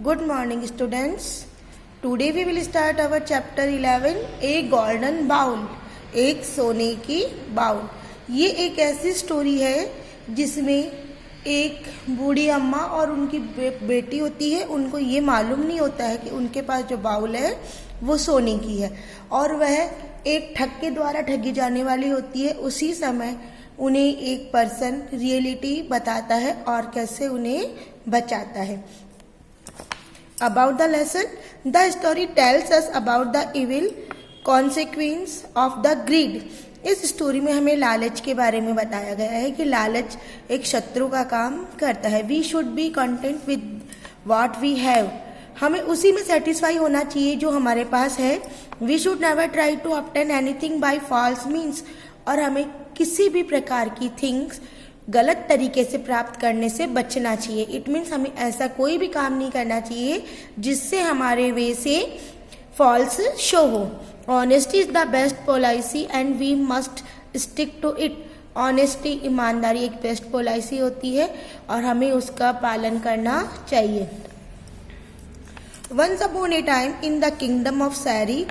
Good morning students. Today we will start our chapter 11 A golden bowl. एक सोने की bowl. ये एक ऐसी स्टोरी है जिसमें एक बूढ़ी अम्मा और उनकी बेटी होती है. उनको ये मालूम नहीं होता है कि उनके पास जो बाउल है वो सोने की है और वह एक ठग के द्वारा ठगी जाने वाली होती है. उसी समय उन्हें एक पर्सन रियलिटी बताता है और कैसे उन्हें बचाता है. About the lesson, the story tells us about the evil consequence of the greed. इस स्टोरी में हमें लालच के बारे में बताया गया है कि लालच एक शत्रु का काम करता है. We should be content with what we have. हमें उसी में सेटिस्फाई होना चाहिए जो हमारे पास है. We should never try to obtain anything by false means. और हमें किसी भी प्रकार की थिंग्स गलत तरीके से प्राप्त करने से बचना चाहिए. इट मीन्स हमें ऐसा कोई भी काम नहीं करना चाहिए जिससे हमारे वे से फॉल्स शो हो. Honesty is the best policy and we must stick to it. Honesty, ईमानदारी एक बेस्ट पॉलिसी होती है और हमें उसका पालन करना चाहिए. Once upon a time in the kingdom of Seri,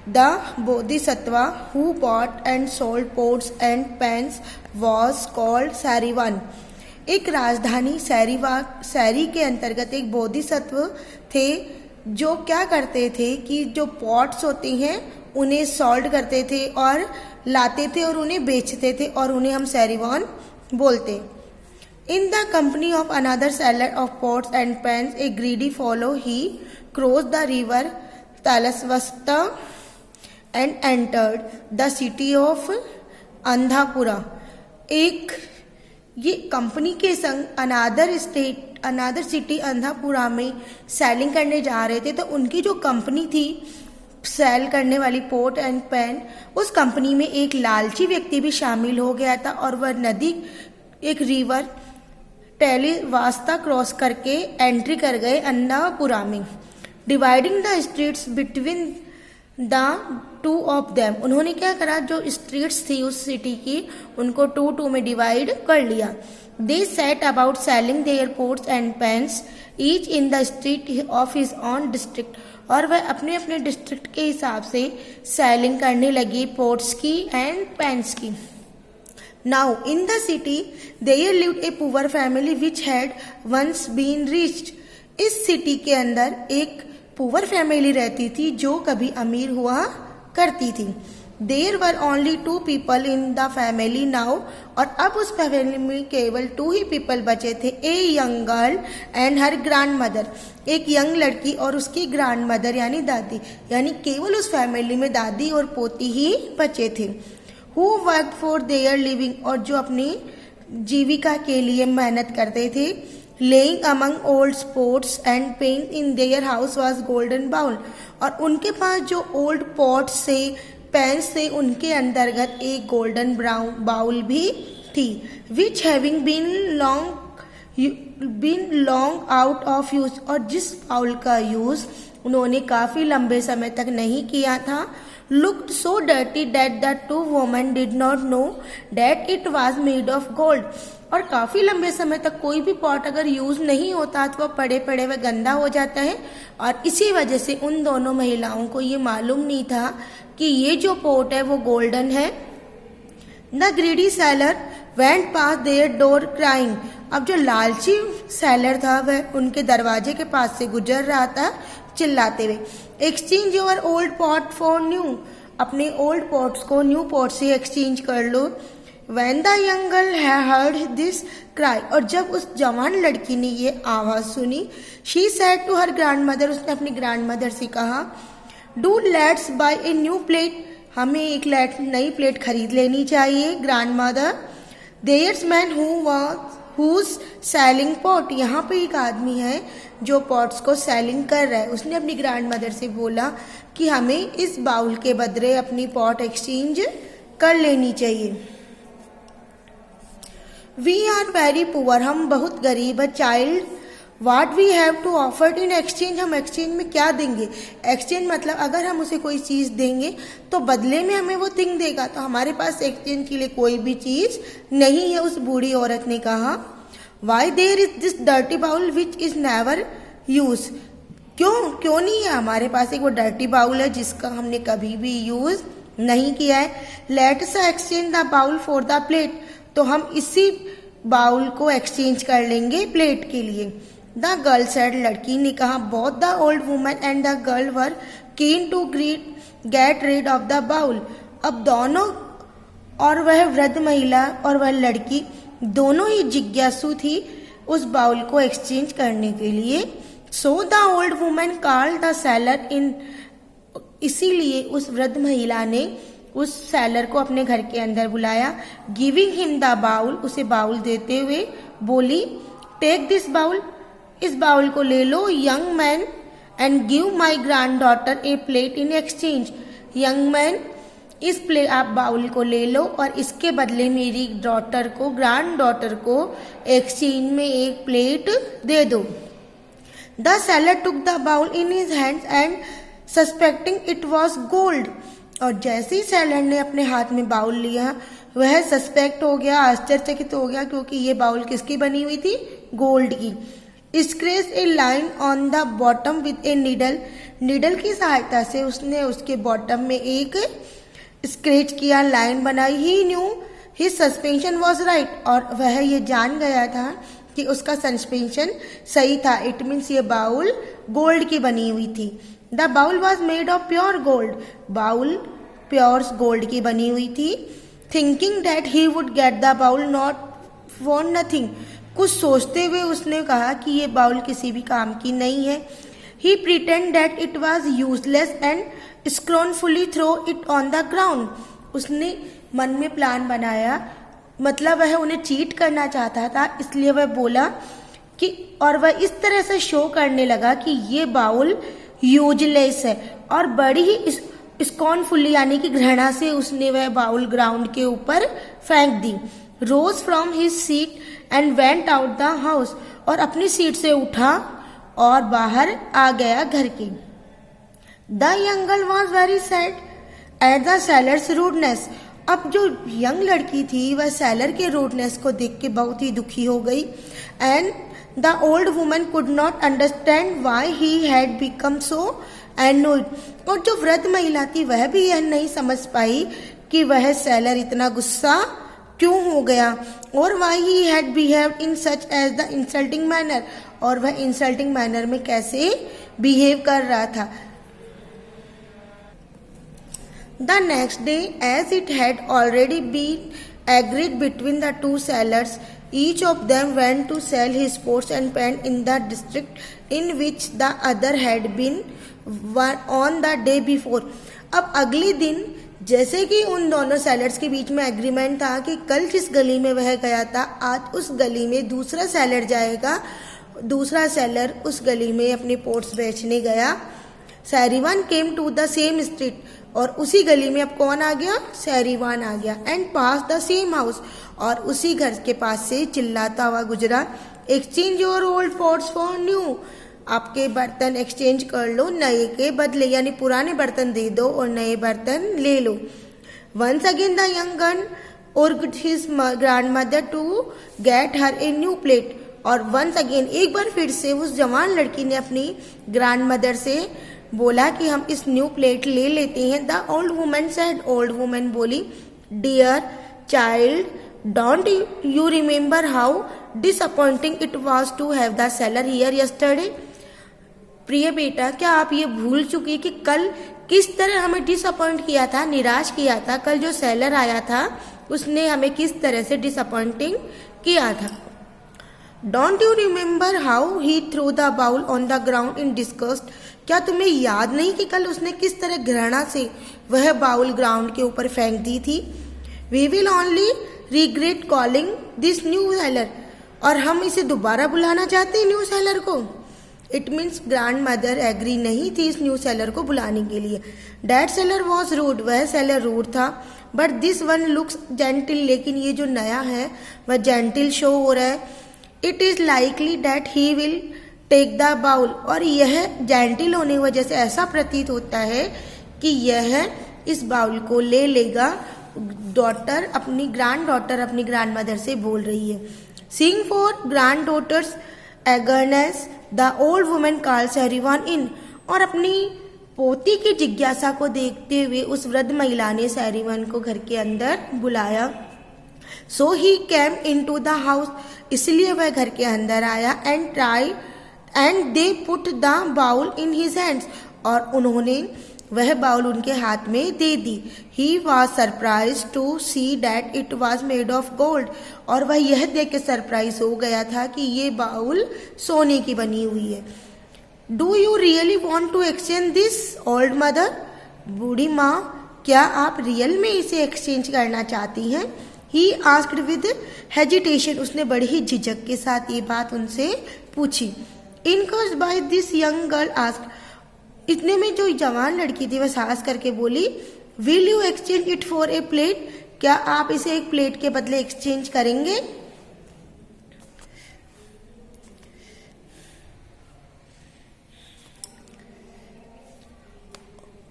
the bodhisattva who bought and sold pots and pans was called सैरीवान. एक राजधानी सैरी के अंतर्गत एक बोधिसत्व थे जो क्या करते थे कि जो पॉट्स होते हैं उन्हें सॉल्ट करते थे और लाते थे और उन्हें बेचते थे और उन्हें हम सैरीवान बोलते. In the company of another seller of pots and pans, a greedy fellow, he crossed the river Talasvasta and entered the city of अंधापुरा. एक ये कंपनी के संग अनादर सिटी अंधापुरा में सेलिंग करने जा रहे थे. तो उनकी जो कंपनी थी सेल करने वाली पोट एंड पैन, उस कंपनी में एक लालची व्यक्ति भी शामिल हो गया था और वह नदी एक रिवर टेलीवास्ता क्रॉस करके एंट्री कर गए अंधापुरा में. Dividing the streets between the two of them. उन्होंने क्या करा, जो स्ट्रीट्स थी उस सिटी की उनको टू में डिवाइड कर लिया. They set about selling their pots and pans each in the street of his own district. और वह अपने अपने डिस्ट्रिक्ट के हिसाब से सेलिंग करने लगी पोट्स की एंड पेन्स की. Now in the city there lived a poor family which had once been rich. इस सिटी के अंदर एक पुअर फैमिली रहती थी जो कभी अमीर हुआ करती थी. There were only 2 people in the family now. और अब उस फैमिली में केवल 2 ही पीपल बचे थे. A young girl and her grand mother. एक यंग लड़की और उसकी ग्रैंड मदर यानी दादी. यानी केवल उस फैमिली में दादी और पोती ही बचे थे. Who work for their living. और जो अपनी जीविका के लिए मेहनत करते थे. Laying among old pots and pans in their house was golden bowl. और उनके पास जो ओल्ड पॉट्स से पैन्स से उनके अंतर्गत एक गोल्डन ब्राउन बाउल भी थी. Which having been long out of use. और जिस बाउल का यूज उन्होंने काफी लंबे समय तक नहीं किया था. Looked so dirty that the 2 women did not know that it was made of gold. और काफी लंबे समय तक कोई भी पॉट अगर यूज नहीं होता तो वह पड़े पड़े वह गंदा हो जाता है. और इसी वजह से उन दोनों महिलाओं को ये मालूम नहीं था कि ये जो पोट है वो गोल्डन है. The greedy seller went pass their door crying. अब जो लालची सेलर था वह उनके दरवाजे के पास से गुजर रहा था चिल्लाते हुए. Exchange your old pot for new. अपने ओल्ड पॉट्स को न्यू पॉट से एक्सचेंज कर लो. When the young girl heard this cry. और जब उस जवान लड़की ने ये आवाज सुनी, she said to her grandmother. उसने अपनी ग्रैंडमदर से कहा, Do let's buy a new plate. हमें एक नई प्लेट खरीद लेनी चाहिए. Grandmother, there's man who's selling pot. यहाँ पे एक आदमी है जो पॉट्स को सेलिंग कर रहा है. उसने अपनी ग्रैंडमदर से बोला कि हमें इस बाउल के बदले अपनी पॉट एक्सचेंज कर लेनी चाहिए. We are very poor. हम बहुत गरीब है. Child, what we have to offer in exchange. हम एक्सचेंज में क्या देंगे. एक्सचेंज मतलब अगर हम उसे कोई चीज देंगे तो बदले में हमें वो थिंग देगा. तो हमारे पास एक्सचेंज के लिए कोई भी चीज नहीं है. उस बूढ़ी औरत ने कहा, why there is this dirty bowl which is never use. क्यों नहीं है? हमारे पास एक वो डर्टी बाउल है जिसका हमने कभी भी यूज नहीं किया है। Let's exchange the bowl for the plate, तो हम इसी बाउल को एक्सचेंज कर लेंगे प्लेट के लिए। द गर्ल सेड, लड़की ने कहा। Both the old woman and the girl were keen to get rid of the bowl. अब दोनों, और वह वृद्ध महिला और वह लड़की दोनों ही जिज्ञासु थी उस बाउल को एक्सचेंज करने के लिए। So the old woman called the seller in, इसीलिए उस वृद्ध महिला ने उस सेलर को अपने घर के अंदर बुलाया। गिविंग हिम द बाउल, उसे बाउल देते हुए बोली, टेक दिस बाउल, इस बाउल को ले लो young man, and give my granddaughter a plate in exchange. Young man, इस आप बाउल को ले लो और इसके बदले मेरी डॉटर को, ग्रैंड डॉटर को एक्सचेंज में एक प्लेट दे दो। The seller took the bowl in his hands and suspecting it was gold, और जैसे ही सेलर ने अपने हाथ में बाउल लिया वह सस्पेक्ट हो गया, आश्चर्यचकित हो गया, क्योंकि ये बाउल किसकी बनी हुई थी? गोल्ड की। Scratch A line on the bottom with a needle, needle की सहायता से उसने उसके बॉटम में एक स्क्रेच किया, लाइन बनाई। He knew his suspension was right, और वह ये जान गया था कि उसका सस्पेंशन सही था। इट मीन्स ये बाउल गोल्ड की बनी हुई थी। The bowl was made of pure gold, bowl pure gold की बनी हुई थी। Thinking that he would get the bowl not for nothing, कुछ सोचते हुए उसने कहा कि ये बाउल किसी भी काम की नहीं है। He pretend that it was useless and scornfully throw it on the ground, उसने मन में प्लान बनाया, मतलब वह उन्हें चीट करना चाहता था, इसलिए वह बोला कि, और वह इस तरह से शो करने लगा कि ये बाउल यूजलेस है, और बड़ी ही स्कॉनफुली यानी कि घृणा से उसने वह बाउल ग्राउंड के ऊपर फेंक दी। Rose from his seat and went out the house, और अपनी सीट से उठा और बाहर आ गया घर के। The young girl was very sad at the sellers rudeness, अब जो यंग लड़की थी वह सेलर के रूडनेस को देख के बहुत ही दुखी हो गई। And the old woman could not understand why he had become so annoyed, और जो वृद्ध महिला थी वह भी यह नहीं समझ पाई कि वह सेलर इतना गुस्सा क्यों हो गया, और why he had behaved in such as the insulting manner, और वह इंसल्टिंग मैनर में कैसे बिहेव कर रहा था। The next day, as it had already been agreed between the two sellers, each of them went to sell his pots and pans in the district in which the other had been on the day before. अब अगले दिन, जैसे कि उन दोनों sellers के बीच में agreement था कि कल जिस गली में वह गया था आज उस गली में दूसरा सेलर जाएगा, दूसरा सेलर उस गली में अपने पोट्स बेचने गया। Serivan came to the same street, और उसी गली में अब कौन आ गया? सैरीवान आ गया। And pass the same house, और उसी घर के पास से चिल्लाता हुआ गुजरा। Exchange your old pots for new, आपके बर्तन एक्सचेंज कर लो नए के बदले, यानी पुराने बर्तन दे दो और नए बर्तन ले लो। Once again the young girl urged his grandmother to get her a new plate, और वंस अगेन एक बार फिर से उस जवान लड़की ने अपनी ग्रैंड मदर से बोला कि हम इस न्यू प्लेट ले लेते हैं। The old woman said, old woman बोली, dear child, don't you remember how disappointing it was to have the seller here yesterday, प्रिय बेटा क्या आप ये भूल चुकी कि कल किस तरह हमें डिसअपॉइंट किया था, निराश किया था, कल जो सेलर आया था उसने हमें किस तरह से डिसअपॉइंटिंग किया था। Don't you remember how he threw the bowl on the ground in disgust, क्या तुम्हें याद नहीं कि कल उसने किस तरह घृणा से वह बाउल ग्राउंड के ऊपर फेंक दी थी। We will only regret calling this new seller, और हम इसे दोबारा बुलाना चाहते हैं न्यू सेलर को। It means grandmother agree नहीं थी इस न्यू सेलर को बुलाने के लिए। डैट सेलर वॉज रूड, वह सेलर रूड था। But this one looks gentle, लेकिन ये जो नया है वह जेंटिल शो हो रहा है। It is likely that he will take the bowl, और यह जेंटिल होने की वजह से ऐसा प्रतीत होता है कि यह इस बाउल को ले लेगा। डॉटर अपनी ग्रैंड डॉटर अपनी ग्रैंड मदर से बोल रही है। Seeing for granddaughter's eagerness the old women calls everyone in, और अपनी पोती की जिज्ञासा को देखते हुए उस वृद्ध महिला ने सैरिवन को घर के अंदर बुलाया। So he came in to the house, इसलिए वह घर के अंदर आया। And they put the bowl in his hands, और उन्होंने वह बाउल उनके हाथ में दे दी। He was surprise to see that it was made of gold, और वह यह देख के सरप्राइज हो गया था कि ये बाउल सोने की बनी हुई है। Do you really want to exchange this old mother, बूढ़ी माँ क्या आप रियल में इसे एक्सचेंज करना चाहती हैं? ही आस्क्ड विद हेजिटेशन, उसने बड़ी ही झिझक के साथ ये बात उनसे पूछी। Encouraged by this young girl asked, इतने में जो जवान लड़की थी वह साहस करके बोली, will you exchange it for a plate, क्या आप इसे एक प्लेट के बदले एक्सचेंज करेंगे?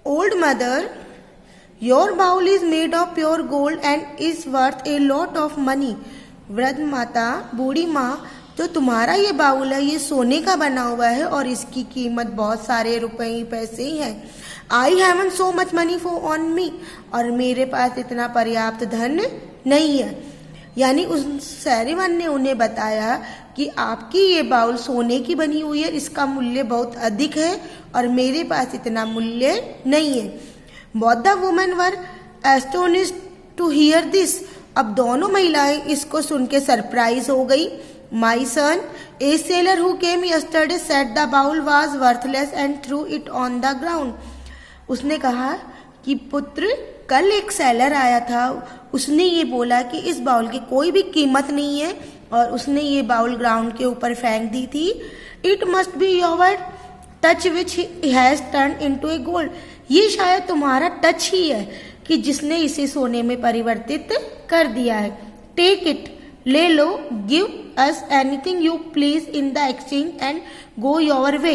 Old mother, your bowl is made of pure gold and is worth a lot of money. वृद्ध माता, बूढ़ी माँ, जो तुम्हारा ये बाउल है ये सोने का बना हुआ है और इसकी कीमत बहुत सारे रुपए पैसे ही है। I haven't so much money for on me, और मेरे पास इतना पर्याप्त धन नहीं है। यानी उस सैरिवन ने उन्हें बताया कि आपकी ये बाउल सोने की बनी हुई है, इसका मूल्य बहुत अधिक है और मेरे पास इतना मूल्य नहीं है। Both the women were astonished to hear this, अब दोनों महिलाएं इसको सुन के सरप्राइज हो गई। My son, a seller who came yesterday said the bowl was worthless and threw it on the ground. उसने कहा कि पुत्र, कल एक सेलर आया था, उसने ये बोला कि इस बाउल की कोई भी कीमत नहीं है और उसने ये बाउल ग्राउंड के ऊपर फेंक दी थी। It must be your touch which has turn into A gold, ये शायद तुम्हारा टच ही है कि जिसने इसे सोने में परिवर्तित कर दिया है। टेक इट, ले लो, give us anything you please in the exchange and go your way.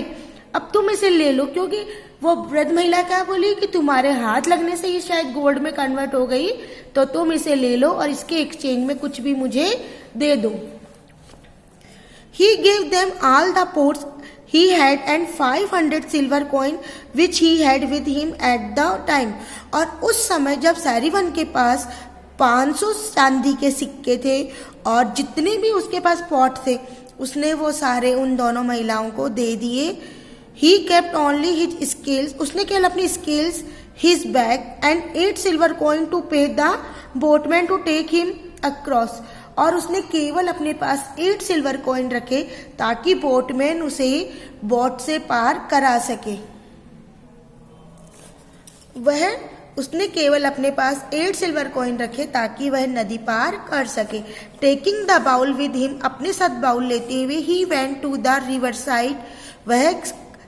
अब तुम इसे ले लो, क्योंकि वो वृद्ध महिला क्या बोली कि तुम्हारे हाथ लगने से ये शायद गोल्ड में कन्वर्ट हो गई, तो तुम इसे ले लो और इसके एक्सचेंज में कुछ भी मुझे दे दो। He gave them all the pots he had and 500 silver coin which he had with him at the time, और उस समय जब सैरिवन के पास 500 चांदी के सिक्के थे और जितने भी उसके पास पॉट थे उसने वो सारे उन दोनों महिलाओं को दे दिए। He kept only his scales, उसने केवल अपनी scales, his bag and 8 silver coin to pay the boatman to take him across, और उसने केवल अपने पास 8 सिल्वर कॉइन रखे ताकि बोटमैन उसे बोट से पार करा सके। उसने केवल अपने पास 8 सिल्वर कॉइन रखे ताकि वह नदी पार कर सके। Taking the bowl with him, अपने साथ बाउल लेते हुए, he went to the river side, वह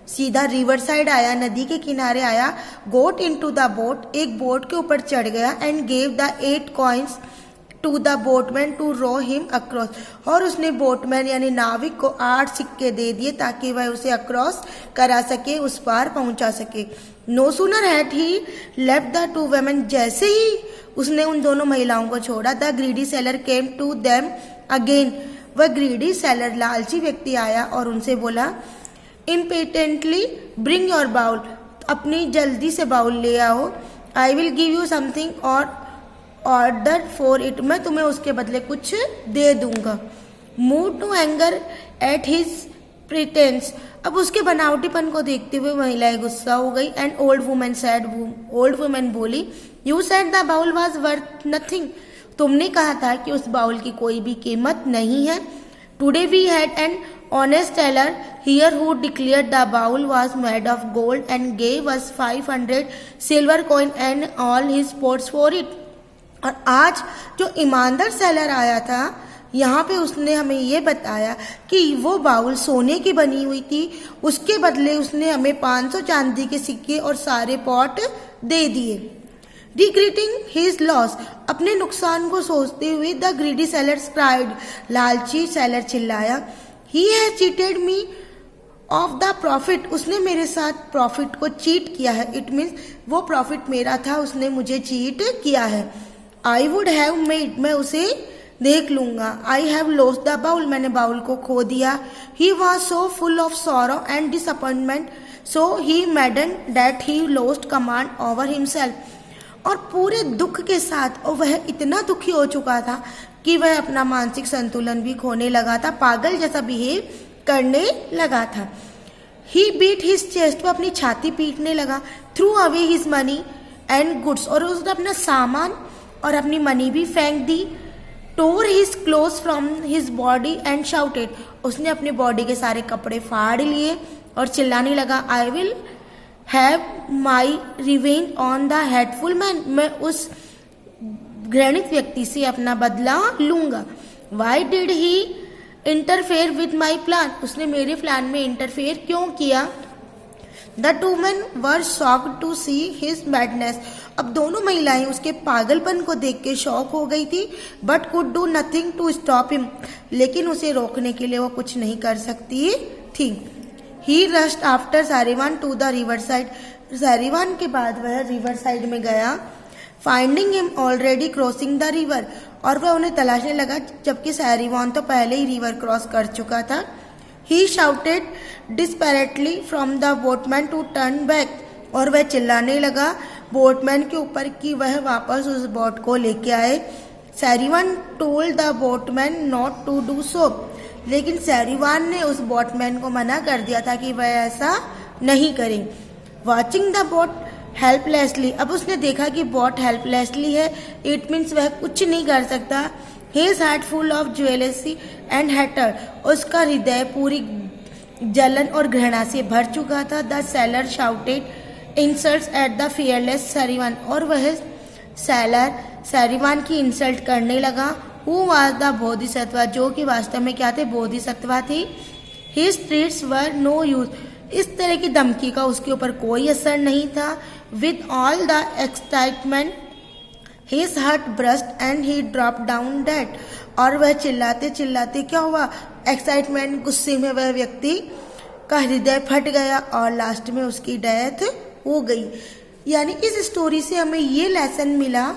सीधा रिवर साइड आया, नदी के किनारे आया। Got in to the boat, एक बोट के ऊपर चढ़ गया। And gave the 8 coins to the boatman to row him across, और उसने बोटमैन यानी नाविक को 8 सिक्के दे दिए ताकि वह उसे अक्रॉस करा सके, उस पार पहुंचा सके। No sooner had he left the 2 women, जैसे ही उसने उन दोनों महिलाओं को छोड़ा, the greedy seller came to them again, वह ग्रीडी सेलर लालची व्यक्ति आया और उनसे बोला, इम्पेटेंटली ब्रिंग योर बाउल, अपनी जल्दी से बाउल ले आओ। I will give you something और ऑर्डर फॉर इट, मैं तुम्हें उसके बदले कुछ दे दूंगा। Move to anger at his pretence, अब उसके बनावटीपन को देखते हुए महिलाएं गुस्सा हो गई। एंड ओल्ड वुमेन बोली, you said the bowl was worth nothing, तुमने कहा था कि उस बाउल की कोई भी कीमत नहीं है। Today we had an honest teller here who declared the bowl was made of gold and gave us 500 silver coin and all his pots for it, और आज जो ईमानदार सेलर आया था यहाँ पे उसने हमें ये बताया कि वो बाउल सोने की बनी हुई थी, उसके बदले उसने हमें 500 चांदी के सिक्के और सारे पॉट दे दिए। रिग्रेटिंग हिज लॉस, अपने नुकसान को सोचते हुए, द ग्रीडी सेलर क्राइड, लालची सेलर चिल्लाया, he has cheated me of the profit, उसने मेरे साथ प्रॉफिट को चीट किया है। इट मीन्स वो प्रॉफिट मेरा था, उसने मुझे चीट किया है। आई वुड हैव मेड, मैं उसे देख लूंगा। I have lost the bowl, मैंने बाउल को खो दिया। He was so full of sorrow and disappointment so he maddened that he lost command over himself. और पूरे दुख के साथ और वह इतना दुखी हो चुका था कि वह अपना मानसिक संतुलन भी खोने लगा था, पागल जैसा बिहेव करने लगा था। ही बीट हिज चेस्ट, वो अपनी छाती पीटने लगा। Threw away his money and goods, और उसने अपना सामान और अपनी मनी भी फेंक दी। Tore his cloth from his body and shouted, उसने अपनी बॉडी के सारे कपड़े फाड़ लिए और चिल्लाने लगा, I will have my revenge on the hateful man, मैं उस घृणित व्यक्ति से अपना बदला लूंगा। Why did he interfere with my plan, उसने मेरे प्लान में इंटरफेयर क्यों किया। The two men were shocked to see his madness, अब दोनों महिलाएं उसके पागलपन को देख के शॉक हो गई थी, but could do nothing to stop him, लेकिन उसे रोकने के लिए वो कुछ नहीं कर सकती थी। He rushed after Serivan to the river side, Serivan के बाद वह रिवर साइड में गया। Finding him already crossing the river, और वह उन्हें तलाशने लगा जबकि सारिवान तो पहले ही रिवर क्रॉस कर चुका था। He shouted desperately from the boatman to turn back, और वह चिल्लाने लगा बोटमैन के ऊपर कि वह वापस उस बोट को लेके आए। Serivan told the boatman not to do so, लेकिन सैरिवान ने उस बोटमैन को मना कर दिया था कि वह ऐसा नहीं करे। वॉचिंग द बोट हेल्पलेसली, अब उसने देखा कि बोट हेल्पलेसली है, इट मीन्स वह कुछ नहीं कर सकता। His heart full of jealousy and hatred, उसका हृदय पूरी जलन और घृणा से भर चुका था। The sailor shouted insults at the fearless Sarivan, और वह सैलर सैरिवान की इंसल्ट करने लगा। Who was the बोधिसत्वा, जो कि वास्तव में क्या थे, बोधिसत्वा थी। His threats were no use, इस तरह की धमकी का उसके ऊपर कोई असर नहीं था। With all the excitement His heart burst and he dropped down dead, और वह चिल्लाते चिल्लाते क्या हुआ, एक्साइटमेंट गुस्से में वह व्यक्ति का हृदय फट गया और लास्ट में उसकी डेथ हो गई। यानी इस स्टोरी से हमें ये लेसन मिला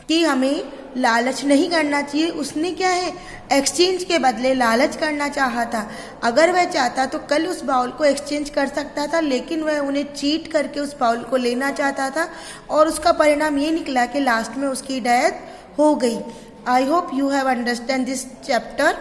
कि हमें लालच नहीं करना चाहिए। उसने क्या है, एक्सचेंज के बदले लालच करना चाहा था। अगर वह चाहता तो कल उस बाउल को एक्सचेंज कर सकता था, लेकिन वह उन्हें चीट करके उस बाउल को लेना चाहता था, और उसका परिणाम ये निकला कि लास्ट में उसकी डेथ हो गई। I hope you have understand this chapter.